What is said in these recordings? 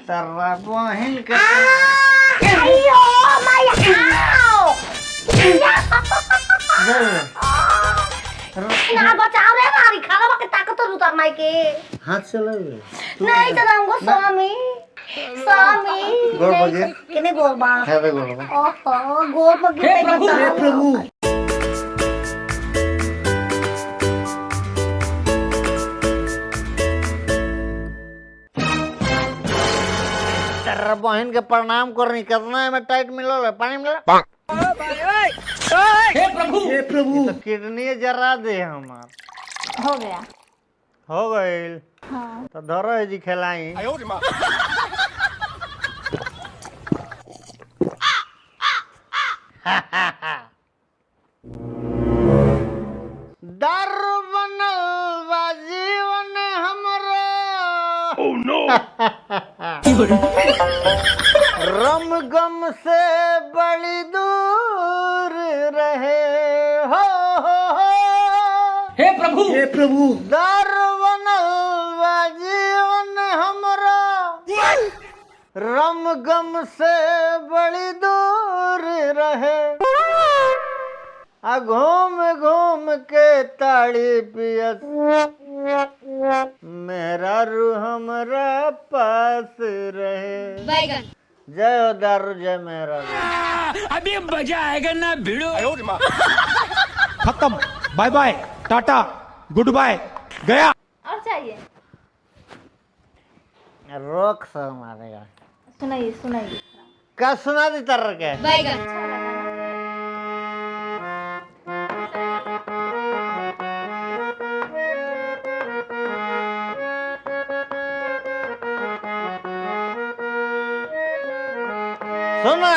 तेरा बहन का अयो माया ना बचाओ रे मारी खाना बाकी ताकत तो उतर माई के हाथ चला नहीं चलाऊंगा स्वामी स्वामी गोर बगे किने गोर बा है वे गोर बा ओहो गोर बगे ते बता प्रभु तेरा बहन के प्रणाम करनी कितना है में टाइट मिलल है पानी मिलल हे प्रभु तो किडनी जरा दे हमार हो गया हो गइल हां तो धरो है जी खिलाई दारू बनल बा जीवन हमरो ओह नो रम गम से बड़ी दूर रहे हो हे प्रभु दारू बनल बा जीवन हमरो रम गम से बड़ी दूर रहे आ घूम घूम के ताड़ी पियत मेरा रू हमरा पास रहे जय हो दारू जय मेरा अभी मजा आएगा ना भिड़ो खत्म bye bye tata good bye गया और चाहिए रोक सर मारेगा सुनाइए सुनाइए क्या सुना दी तर के सुना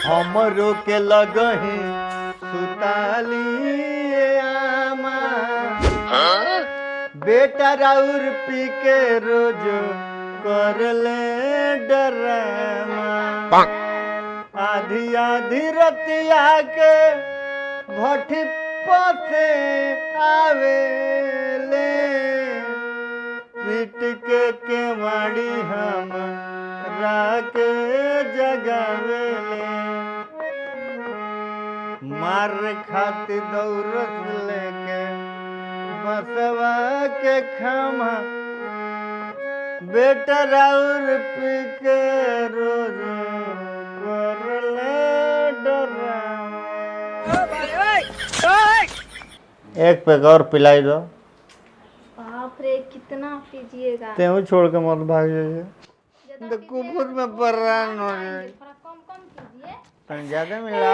हमरो के लगही सुताली आमा बेटा राउर पी के रोज कर ले डरामा आधी आधी रतिया के भट्टी पसे आवे ले पीट के केवाड़ी हम राके जगावे ले मार खातिर दौड़त लेके बसवा के खमा बेटा राउर पी के रोज कर ले डरामा एक पैक और पिलाई दो बाप रे कितना पीजिएगा तेहू छोड़ के मत भाग जाइए तो कुकुर में परेशान हो जाए थोड़ा कम कम कीजिए तन ज्यादा मिला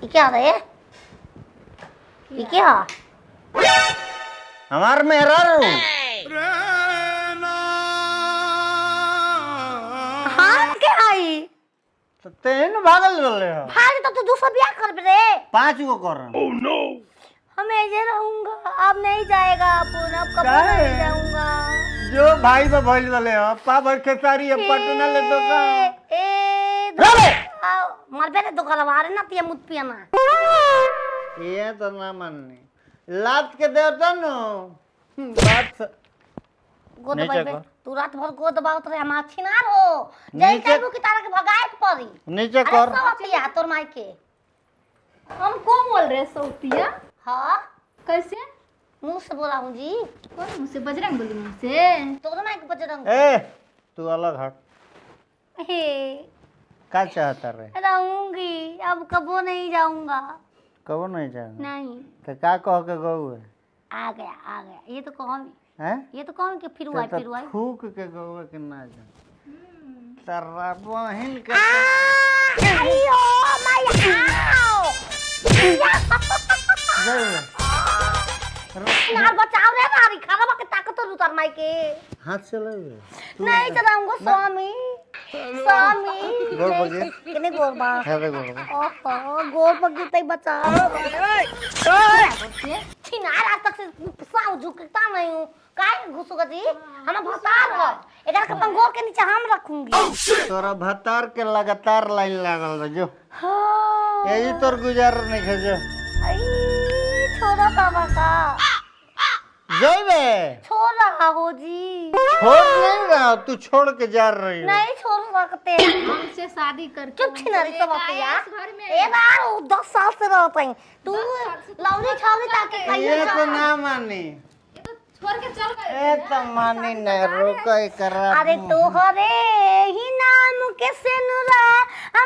ये क्या है ये क्या हमार मेहरा रू हाँ क्या आई तो तेन भागल रहे हो भाग तो तू दूसरा ब्याह कर रे 5 को कर रहा हूं हम ऐसे रहूंगा अब नहीं जाएगा अपन अब कब काहे? नहीं जाऊंगा जो भाई बा भइल वाले हो पावर के सारी है पटना ले तो का मार बेटे तो गलवा रहे ना तिया मुत पियाना ये तो ना माननी लात के देवता नो बात गोद नीचे बाई को। तू रात भर गोद बावत रहे हम छिनार हो जय नीचे- कहबू की तारा के भगाए के पड़ी नीचे अरे कर सवतिया तोर माई के हम को बोल रहे सौतिया हां कैसे मुंह से बोला हूं जी कौन मुँह से बजरंग बोली मुँह से तोर माई के बजरंग ए तू अलग हट हे क्या चाहता रे रहूंगी अब कबो नहीं जाऊंगा कब नहीं जाएगा नहीं तो क्या कह के गऊ है आ गया ये तो कहूं हैं ये तो कहूं कि फिर आई थूक के गऊ के ना जा तेरा बहन का अयो माया ना बचाओ रे मारी खाना बाकी ताकत तो उतर माई के हाथ चला नहीं चलाऊंगा स्वामी स्वामी गोर बगे किने गोर बा है वे गोर बा ओहो गोर बगे तई बचाओ छिनार आज तक से साउ झुकता नहीं हूं काहे घुसुगा जी हम भतार हो एकरा के अपन गोर के नीचे हम रखूंगी तोरा भतार के लगातार लाइन लागल बा जो हां यही तोर गुजार नहीं है जो छोड़ो बाबा का जइबे छोड़ रहा हो जी। छोड़ नहीं रहा, तू छोड़ के जा रही हो। नहीं छोड़ सकते। हमसे शादी कर चुप छिनारी सब अपया। घर में ए बार 10 साल से रहत हई तू लवनी छावनी ताके कहियो ये तो ना मानी, ये तो छोड़ के चल गए। ए तो मानी न रोके करा। अरे तोहरे ही नाम के सेनुरा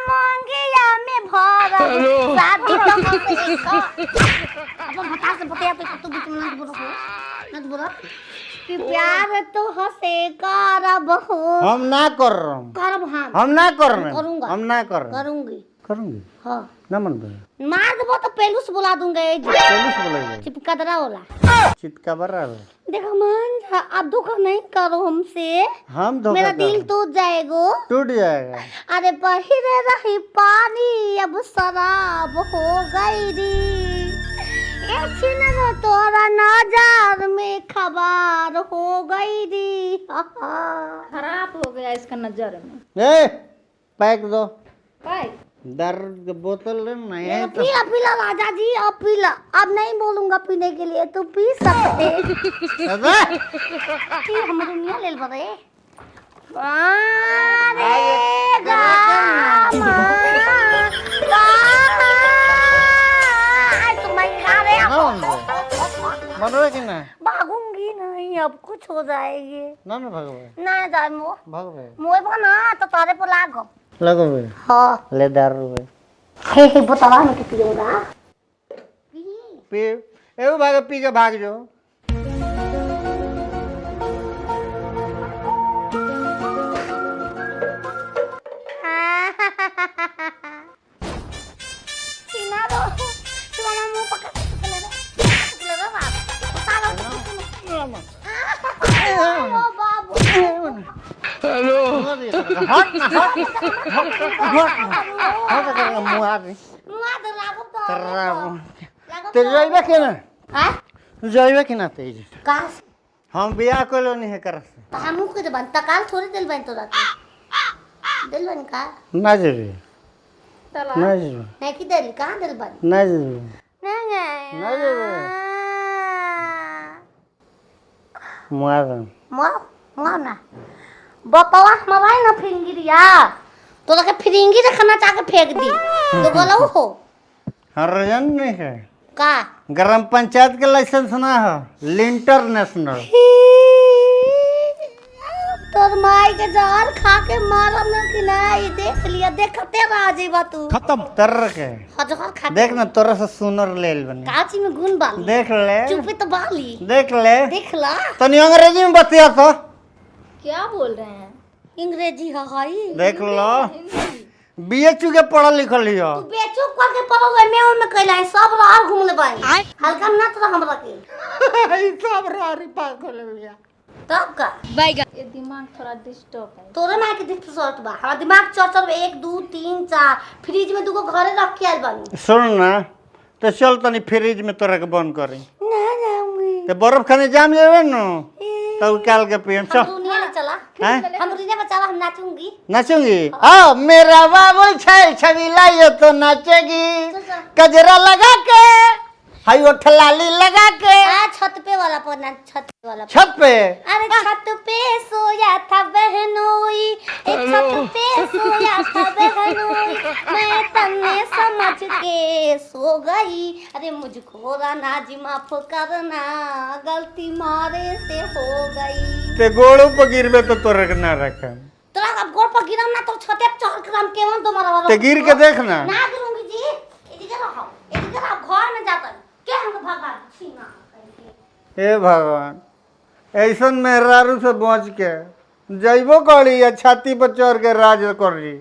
मंगिया में भरब शादी तो हमसे का अपन बता से बतिया पे तू बीच में मत बोलो कि प्यार तो हसे करब हो। हम ना कर रहा हूँ, करब हम ना कर रहे हैं, करूंगा। हम ना कर रहे हैं। करूंगी करूंगी हां ना मन बे मार देबो तो पहलू से बुला दूंगा ए जी। पुलिस बोलेगा चिपकदरा होला चितका बरा है। देखो मान जा अब धोखा नहीं करो हमसे। हम धोखा मेरा कर दिल रहे हैं। टूट जाएगा। टूट जाएगा। अरे बहिरे रही पानी अब शराब हो गई री तोरा नजर में खबर हो गई री। खराब हो गया इसका नजर में। ए पैक दो भाई दर्द की बोतल नहीं है तो पीला पीला राजा जी अब पीला। अब नहीं बोलूंगा पीने के लिए तो पी सकते। दादा हम दुनिया ले बरे अरे गामा बनवे कि ना भागूंगी नहीं अब कुछ हो जाएगी। ना ना भगवे ना जाए मो भगवे मोए बना तो तारे पर लागो लगवे हाँ ले दारू वे हे बतावा मैं कितनी होगा पी एगो भाग पी के भाग जो सीना दो तुम्हारा मुंह पकड़ ले ले बाप हेलो बाबू हट ना हट कर मुआ दे मुआ दे लागो तो तराबो ते जाइबे के ना हां जाइबे के ना तेज का हम बियाह कइलो नहीं है कर तो हम मुंह के बन तकाल थोड़ी दिल बन तो रात दिल बन का ना जेबे तला ना जेबे नहीं की दिल कहां दिल बन ना जेबे नहीं ना जेबे मुआ दे मुआ मुआ ना बतावा हमारा ना फिंगिरिया तो लगे फिरिंगी रखना चाह के फेंक दी तो बोलो हो हरजन नहीं है का ग्राम पंचायत के लाइसेंस ना है लिंटर नेशनल तोर माई के जहर खा के मारम ना कि नहीं देख लिया देखते रह जेबा तू खत्म। तर के हजहर खा देख ना तोरा से सुनर लेल बने काची में गुण बाली देख ले चुपे तो बाली देख ले देख ला तनी अंग्रेजी में बतिया तो क्या बोल रहे हैं? अंग्रेजी हाई देख लो बीएचयू के पढ़ल लिखल हियो तू बेचो करके पढ़ो में कहला है सब राह घूम ले बाई हल्का ना तो हमरा के ई सब रारी पागल बिया तब का ये दिमाग थोड़ा डिस्टर्ब है। तोरे मां के दिख शॉर्ट बा हमारा दिमाग चौचर 1 2 3 4 फ्रिज में दुगो घरे रख के आइल बानी सुन ना तो चल तनी फ्रिज में तोरा के बंद करी ना जाऊंगी ते बर्फ खाने जाम जेबे न तो काल के पियम हम चल दुनिया ले चला हैं हम दुनिया में चला हम नाचूंगी नाचूंगी आ मेरा बाबू छै छवि लाइयो तो नाचेगी कजरा लगा के हाई ओठलाली लगा के आ छत पे वाला पर ना छत पे वाला छत पे अरे छत पे सोया था बहनोई छत पे सोया था बहनोई मैं तन्ने समझ के सो गई अरे मुझको राना जी माफ करना गलती मारे से हो गई ते गोड़ों पर गिरबे तो तोरा के ना रखे तोरा अब गोड़ पर गिरम ना तो छते पे चढ़ के हम केवन तो मारा ते गिर के देख ना ना गिरूंगी जी इधर रहो इधर आप घर में जाकर के हमको भगा छीना हे भगवान ऐसन मेहरारू से बच के जइबो करी या छाती पर चढ़ के राज करी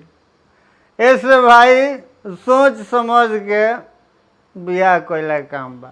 ऐसे भाई सोच समझ के बियाह कइला काम बा।